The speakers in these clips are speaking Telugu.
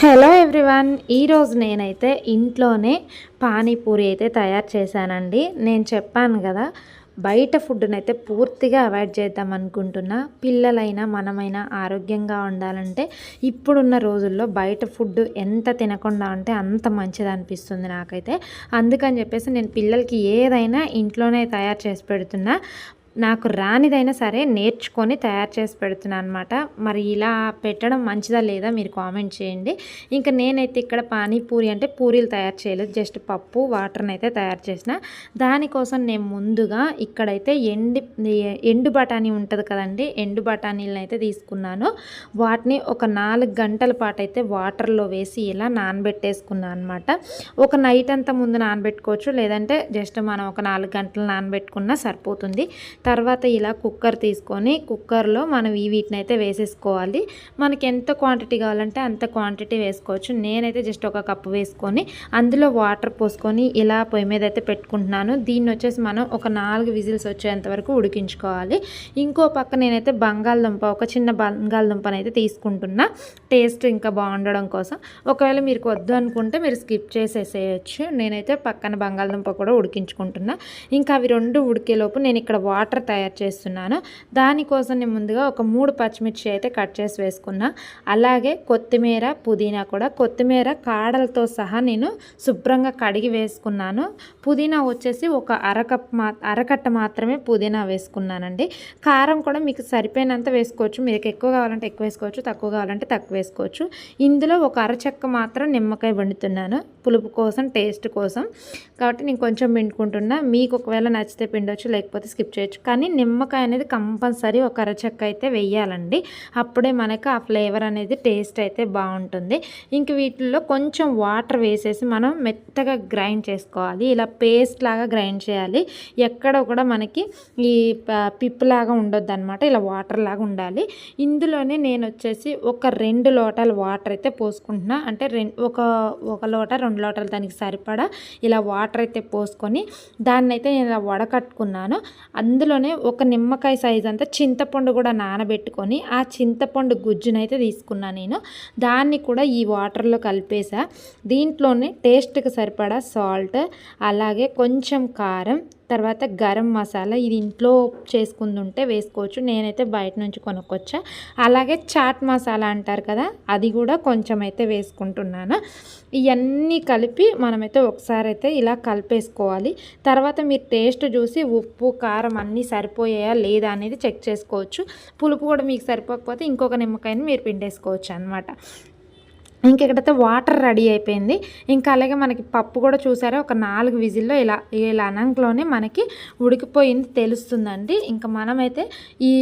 హలో ఎవ్రీవన్, ఈరోజు నేనైతే ఇంట్లోనే పానీపూరి అయితే తయారు చేశానండి. నేను చెప్పాను కదా, బయట ఫుడ్డునైతే పూర్తిగా అవాయిడ్ చేద్దాం అనుకుంటున్నా. పిల్లలైనా మనమైనా ఆరోగ్యంగా ఉండాలంటే ఇప్పుడున్న రోజుల్లో బయట ఫుడ్ ఎంత తినకుండా ఉంటే అంత మంచిది అనిపిస్తుంది నాకైతే. అందుకని చెప్పేసి నేను పిల్లలకి ఏదైనా ఇంట్లోనే తయారు చేసి పెడుతున్నా. నాకు రానిదైనా సరే నేర్చుకొని తయారు చేసి పెడుతున్నాను అనమాట. మరి ఇలా పెట్టడం మంచిదా లేదా మీరు కామెంట్ చేయండి. ఇంకా నేనైతే ఇక్కడ పానీపూరి అంటే పూరీలు తయారు చేయలేదు, జస్ట్ పప్పు వాటర్ని అయితే తయారు చేసిన. దానికోసం నేను ముందుగా ఇక్కడైతే ఎండు బఠానీ ఉంటుంది కదండి, ఎండు బఠానీలను అయితే తీసుకున్నాను. వాటిని ఒక 4 గంటల పాటు అయితే వాటర్లో వేసి ఇలా నానబెట్టేసుకున్నాను అనమాట. ఒక నైట్ అంతా ముందు నానబెట్టుకోవచ్చు, లేదంటే జస్ట్ మనం ఒక 4 గంటలు నానబెట్టుకున్నా సరిపోతుంది. తర్వాత ఇలా కుక్కర్ తీసుకొని కుక్కర్లో మనం వీటిని అయితే వేసేసుకోవాలి. మనకి ఎంత క్వాంటిటీ కావాలంటే అంత క్వాంటిటీ వేసుకోవచ్చు. నేనైతే జస్ట్ ఒక కప్పు వేసుకొని అందులో వాటర్ పోసుకొని ఇలా పొయ్యి మీద అయితే పెట్టుకుంటున్నాను. దీన్ని వచ్చేసి మనం ఒక 4 విజిల్స్ వచ్చేంత వరకు ఉడికించుకోవాలి. ఇంకో పక్క నేనైతే బంగాళదుంప, ఒక చిన్న బంగాళదుంపని అయితే తీసుకుంటున్నా, టేస్ట్ ఇంకా బాగుండడం కోసం. ఒకవేళ మీరు వద్దు అనుకుంటే మీరు స్కిప్ చేసేసేయచ్చు. నేనైతే పక్కన బంగాళదుంప కూడా ఉడికించుకుంటున్నా. ఇంకా అవి రెండు ఉడికేలోపు నేను ఇక్కడ వాటర్ తయారు చేస్తున్నాను. దానికోసం నేను ముందుగా ఒక 3 పచ్చిమిర్చి అయితే కట్ చేసి వేసుకున్నా. అలాగే కొత్తిమీర, పుదీనా కూడా, కొత్తిమీర కాడలతో సహా నేను శుభ్రంగా కడిగి వేసుకున్నాను. పుదీనా వచ్చేసి ఒక అరకట్ట మాత్రమే పుదీనా వేసుకున్నానండి. కారం కూడా మీకు సరిపోయినంత వేసుకోవచ్చు. మీకు ఎక్కువ కావాలంటే ఎక్కువ వేసుకోవచ్చు, తక్కువ కావాలంటే తక్కువ వేసుకోవచ్చు. ఇందులో ఒక అరచెక్క మాత్రం నిమ్మకాయ పిండుతున్నాను, పులుపు కోసం, టేస్ట్ కోసం. కాబట్టి నేను కొంచెం పిండుకుంటున్నా. మీకు ఒకవేళ నచ్చితే పిండొచ్చు, లేకపోతే స్కిప్ చేయొచ్చు. కానీ నిమ్మకాయ అనేది కంపల్సరీ ఒక అరచెక్క అయితే వేయాలండి. అప్పుడే మనకు ఆ ఫ్లేవర్ అనేది, టేస్ట్ అయితే బాగుంటుంది. ఇంక వీటిల్లో కొంచెం వాటర్ వేసేసి మనం మెత్తగా గ్రైండ్ చేసుకోవాలి. ఇలా పేస్ట్ లాగా గ్రైండ్ చేయాలి. ఎక్కడ కూడా మనకి ఈ పిప్పులాగా ఉండొద్దు అనమాట, ఇలా వాటర్ లాగా ఉండాలి. ఇందులోనే నేను వచ్చేసి ఒక 2 లోటాల వాటర్ అయితే పోసుకుంటున్నా. అంటే ఒక లోట 2 లోటాలు దానికి సరిపడా ఇలా వాటర్ అయితే పోసుకొని దాన్ని అయితే నేను ఇలా వడకట్టుకున్నాను. అందులోనే ఒక నిమ్మకాయ సైజ్ అంతా చింతపండు కూడా నానబెట్టుకొని ఆ చింతపండు గుజ్జునైతే తీసుకున్నాను నేను. దాన్ని కూడా ఈ వాటర్లో కలిపేసా. దీంట్లోనే టేస్ట్కి సరిపడా సాల్ట్, అలాగే కొంచెం కారం, తర్వాత గరం మసాలా, ఇది ఇంట్లో చేసుకుంది ఉంటే వేసుకోవచ్చు, నేనైతే బయట నుంచి కొనుక్కొచ్చా. అలాగే చాట్ మసాలా అంటారు కదా, అది కూడా కొంచెం అయితే వేసుకుంటున్నాను. ఇవన్నీ కలిపి మనమైతే ఒకసారి అయితే ఇలా కలిపేసుకోవాలి. తర్వాత మీరు టేస్ట్ చూసి ఉప్పు, కారం అన్నీ సరిపోయాయా లేదా అనేది చెక్ చేసుకోవచ్చు. పులుపు కూడా మీకు సరిపోకపోతే ఇంకొక నిమ్మకాయని మీరు పిండేసుకోవచ్చు అనమాట. ఇంకెక్కడైతే వాటర్ రెడీ అయిపోయింది. ఇంకా అలాగే మనకి పప్పు కూడా చూసారా, ఒక 4 విజిల్లో ఇలా అనంలోనే మనకి ఉడికిపోయింది తెలుస్తుందండి. ఇంకా మనమైతే ఈ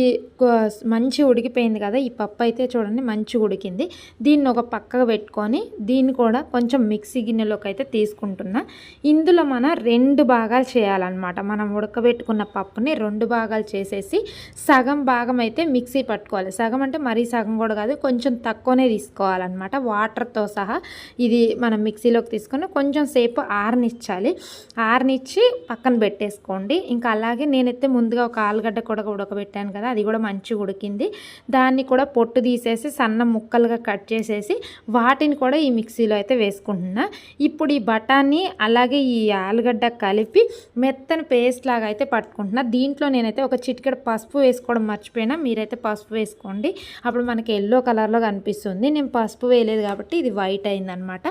మంచి ఉడికిపోయింది కదా, ఈ పప్పు అయితే చూడండి మంచి ఉడికింది. దీన్ని ఒక పక్కగా పెట్టుకొని దీన్ని కూడా కొంచెం మిక్సీ గిన్నెలోకి అయితే తీసుకుంటున్నా. ఇందులో మనం 2 భాగాలు చేయాలన్నమాట. మనం ఉడకబెట్టుకున్న పప్పుని 2 భాగాలు చేసేసి సగం భాగం అయితే మిక్సీ పట్టుకోవాలి. సగం అంటే మరీ సగం కూడా కాదు, కొంచెం తక్కువనే తీసుకోవాలన్నమాట. వాటర్తో సహా ఇది మనం మిక్సీలోకి తీసుకొని కొంచెం సేపు ఆరనిచ్చాలి. ఆరనిచ్చి పక్కన పెట్టేసుకోండి. ఇంకా అలాగే నేనైతే ముందుగా ఒక ఆలుగడ్డ కూడా ఉడకబెట్టాను కదా, అది కూడా మంచిగా ఉడికింది. దాన్ని కూడా పొట్టు తీసేసి సన్న ముక్కలుగా కట్ చేసేసి వాటిని కూడా ఈ మిక్సీలో అయితే వేసుకుంటున్నా. ఇప్పుడు ఈ బఠానీ అలాగే ఈ ఆలుగడ్డ కలిపి మెత్తని పేస్ట్ లాగా అయితే పట్టుకుంటున్నా. దీంట్లో నేనైతే ఒక చిటికెడు పసుపు వేసుకోవడం మర్చిపోయినా, మీరైతే పసుపు వేసుకోండి, అప్పుడు మనకి ఎల్లో కలర్లో కనిపిస్తుంది. నేను పసుపు వేయలేదు కాబట్టి ఇది వైట్ అయిందనమాట.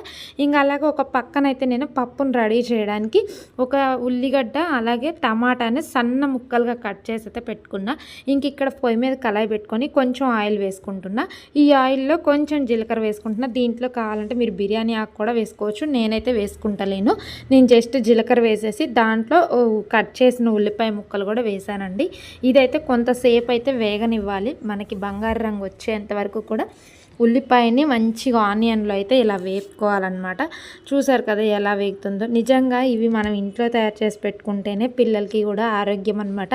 ఇంకా అలాగే ఒక పక్కనైతే నేను పప్పును రెడీ చేయడానికి ఒక ఉల్లిగడ్డ అలాగే టమాటాని సన్న ముక్కలుగా కట్ చేసి అయితే పెట్టుకున్నా. ఇంక ఇక్కడ పొయ్యి మీద కళాయి పెట్టుకొని కొంచెం ఆయిల్ వేసుకుంటున్నా. ఈ ఆయిల్లో కొంచెం జీలకర్ర వేసుకుంటున్నా. దీంట్లో కావాలంటే మీరు బిర్యానీ ఆకు కూడా వేసుకోవచ్చు, నేనైతే వేసుకుంటలేను. నేను జస్ట్ జీలకర్ర వేసేసి దాంట్లో కట్ చేసిన ఉల్లిపాయ ముక్కలు కూడా వేసానండి. ఇదైతే కొంతసేపు అయితే వేగనివ్వాలి, మనకి బంగారు రంగు వచ్చేంత వరకు కూడా ఉల్లిపాయని మంచిగా ఆనియన్లో అయితే ఇలా వేపుకోవాలన్నమాట. చూసారు కదా ఎలా వేగుతుందో. నిజంగా ఇవి మనం ఇంట్లో తయారు చేసి పెట్టుకుంటేనే పిల్లలకి కూడా ఆరోగ్యం అనమాట.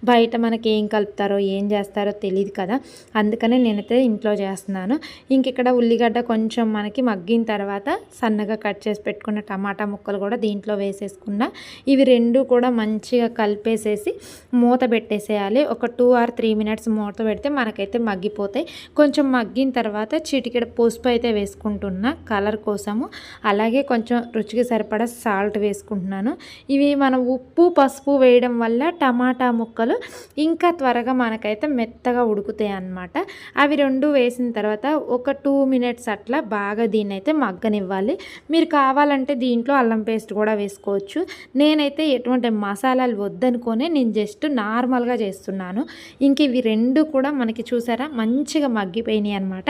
బయట మనకి ఏం కలుపుతారో ఏం చేస్తారో తెలియదు కదా, అందుకనే నేనైతే ఇంట్లో చేస్తున్నాను. ఇంక ఇక్కడ ఉల్లిగడ్డ కొంచెం మనకి మగ్గిన తర్వాత సన్నగా కట్ చేసి పెట్టుకున్న టమాటా ముక్కలు కూడా దీంట్లో వేసేసుకున్నా. ఇవి రెండు కూడా మంచిగా కలిపేసేసి మూత పెట్టేసేయాలి. ఒక 2 or 3 minutes మూత పెడితే మనకైతే మగ్గిపోతాయి. కొంచెం మగ్గిన తర్వాత చిటికెడు పసుపు అయితే వేసుకుంటున్నా కలర్ కోసము. అలాగే కొంచెం రుచికి సరిపడా సాల్ట్ వేసుకుంటున్నాను. ఇవి మనం ఉప్పు పసుపు వేయడం వల్ల టమాటా ముక్కలు ఇంకా త్వరగా మనకైతే మెత్తగా ఉడుకుతాయి అన్నమాట. అవి రెండు వేసిన తర్వాత ఒక 2 మినిట్స్ అట్లా బాగా దీన్ని అయితే మగ్గనివ్వాలి. మీరు కావాలంటే దీంట్లో అల్లం పేస్ట్ కూడా వేసుకోవచ్చు. నేనైతే ఎటువంటి మసాలాలు వద్దనుకొని నేను జస్ట్ నార్మల్గా చేస్తున్నాను. ఇంక ఇవి రెండు కూడా మనకి చూసారా మంచిగా మగ్గిపోయినాయి అన్నమాట.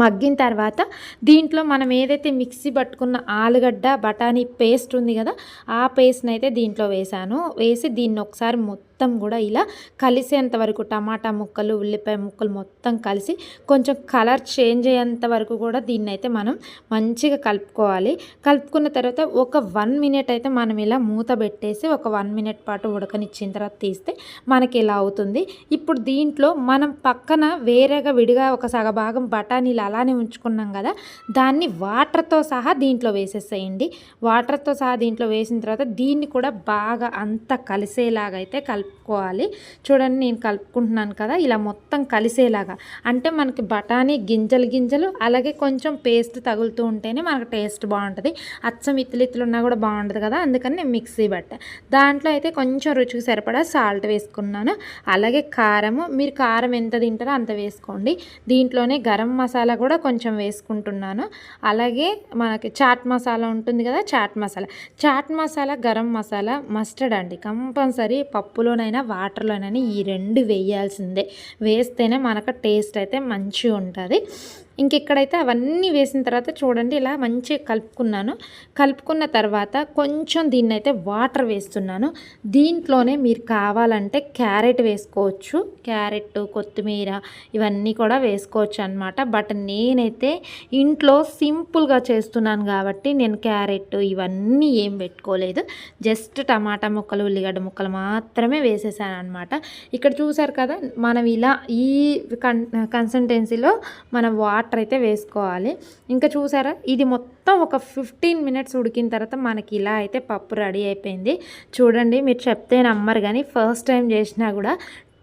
మగ్గిన తర్వాత దీంట్లో మనం ఏదైతే మిక్సీ పట్టుకున్న ఆలుగడ్డ బఠానీ పేస్ట్ ఉంది కదా, ఆ పేస్ట్ని అయితే దీంట్లో వేసి దీన్ని ఒకసారి మొత్తం కూడా ఇలా కలిసేంత వరకు టమాటా ముక్కలు ఉల్లిపాయ ముక్కలు మొత్తం కలిసి కొంచెం కలర్ చేంజ్ అయ్యేంత వరకు కూడా దీన్ని అయితే మనం మంచిగా కలుపుకోవాలి. కలుపుకున్న తర్వాత ఒక 1 మినిట్ అయితే మనం ఇలా మూత పెట్టేసి ఒక 1 మినిట్ పాటు ఉడకనిచ్చిన తర్వాత తీస్తే మనకి ఇలా అవుతుంది. ఇప్పుడు దీంట్లో మనం పక్కన వేరేగా విడిగా ఒక సగభాగం బఠానీలు అలానే ఉంచుకున్నాం కదా, దాన్ని వాటర్తో సహా దీంట్లో వేసేసేయండి. వాటర్తో సహా దీంట్లో వేసిన తర్వాత దీన్ని కూడా బాగా అంతా కలిసేలాగా అయితే కలుపుకోవాలి. చూడండి నేను కలుపుకుంటున్నాను కదా, ఇలా మొత్తం కలిసేలాగా. అంటే మనకి బఠానీ గింజలు అలాగే కొంచెం పేస్ట్ తగులుతూ ఉంటేనే మనకు టేస్ట్ బాగుంటుంది. అచ్చం ఇత్తులు ఉన్నా కూడా బాగుంటుంది కదా, అందుకని నేను మిక్సీ పట్టా. దాంట్లో అయితే కొంచెం రుచికి సరిపడా సాల్ట్ వేసుకున్నాను. అలాగే కారము, మీరు కారం ఎంత తింటారో అంత వేసుకోండి. దీంట్లోనే గరం మసాలా కూడా కొంచెం వేసుకుంటున్నాను. అలాగే మనకి చాట్ మసాలా ఉంటుంది కదా, చాట్ మసాలా గరం మసాలా మస్టర్డ్ అండి. కంపల్సరీ పప్పులోనైనా వాటర్లోనైనా ఈ 2 వేయాల్సిందే. వేస్తేనే మనకు టేస్ట్ అయితే మంచిగా ఉంటుంది. ఇంక ఇక్కడైతే అవన్నీ వేసిన తర్వాత చూడండి ఇలా మంచిగా కలుపుకున్న తర్వాత కొంచెం దీన్ని అయితే వాటర్ వేస్తున్నాను. దీంట్లోనే మీరు కావాలంటే క్యారెట్ వేసుకోవచ్చు. క్యారెట్ కొత్తిమీర ఇవన్నీ కూడా వేసుకోవచ్చు అన్నమాట. బట్ నేనైతే ఇంట్లో సింపుల్గా చేస్తున్నాను కాబట్టి నేను క్యారెట్ ఇవన్నీ ఏం పెట్టుకోలేదు. జస్ట్ టమాటా ముక్కలు ఉల్లిగడ్డ ముక్కలు మాత్రమే వేసేసాను అనమాట. ఇక్కడ చూసారు కదా, మనం ఇలా ఈ కన్సిస్టెన్సీలో మనం వాటర్ అయితే వేసుకోవాలి. ఇంకా చూసారా, ఇది మొత్తం ఒక 15 మినిట్స్ ఉడికిన తర్వాత మనకి ఇలా అయితే పప్పు రెడీ అయిపోయింది. చూడండి మీరు చెప్తే నమ్మరు కానీ ఫస్ట్ టైం చేసినా కూడా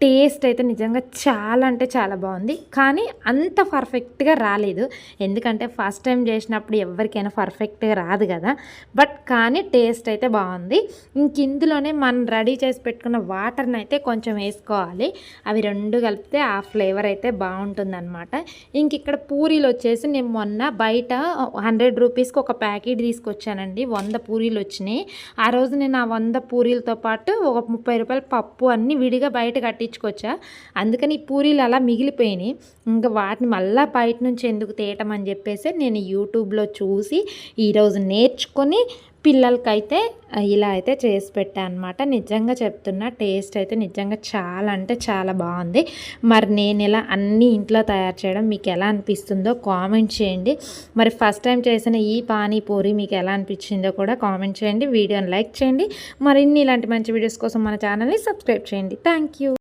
టేస్ట్ అయితే నిజంగా చాలా అంటే చాలా బాగుంది. కానీ అంత పర్ఫెక్ట్గా రాలేదు, ఎందుకంటే ఫస్ట్ టైం చేసినప్పుడు ఎవరికైనా పర్ఫెక్ట్గా రాదు కదా. బట్ కానీ టేస్ట్ అయితే బాగుంది. ఇంక ఇందులోనే మనం రెడీ చేసి పెట్టుకున్న వాటర్ని అయితే కొంచెం వేసుకోవాలి. అవి రెండు కలిపితే ఆ ఫ్లేవర్ అయితే బాగుంటుందన్నమాట. ఇంక ఇక్కడ పూరీలు వచ్చేసి నేను మొన్న బయట 100 రూపీస్కి ఒక ప్యాకెట్ తీసుకొచ్చానండి. 100 పూరీలు వచ్చినాయి. ఆ రోజు నేను ఆ 100 పూరీలతో పాటు ఒక 30 రూపాయల పప్పు అన్నీ విడిగా బయట కట్టించుకొచ్చా. అందుకని ఈ పూరీలు అలా మిగిలిపోయినాయి. ఇంకా వాటిని మళ్ళీ బయట నుంచి ఎందుకు తేయటం అని చెప్పేసి నేను యూట్యూబ్లో చూసి ఈరోజు నేర్చుకొని పిల్లలకైతే ఇలా అయితే చేసి పెట్టా అనమాట. నిజంగా చెప్తున్నా టేస్ట్ అయితే నిజంగా చాలా అంటే చాలా బాగుంది. మరి నేను ఇలా అన్నీ ఇంట్లో తయారు చేయడం మీకు ఎలా అనిపిస్తుందో కామెంట్ చేయండి. మరి ఫస్ట్ టైం చేసిన ఈ పానీపూరి మీకు ఎలా అనిపించిందో కూడా కామెంట్ చేయండి. వీడియోని లైక్ చేయండి. మరిన్ని ఇలాంటి మంచి వీడియోస్ కోసం మన ఛానల్ని సబ్స్క్రైబ్ చేయండి. Thank you.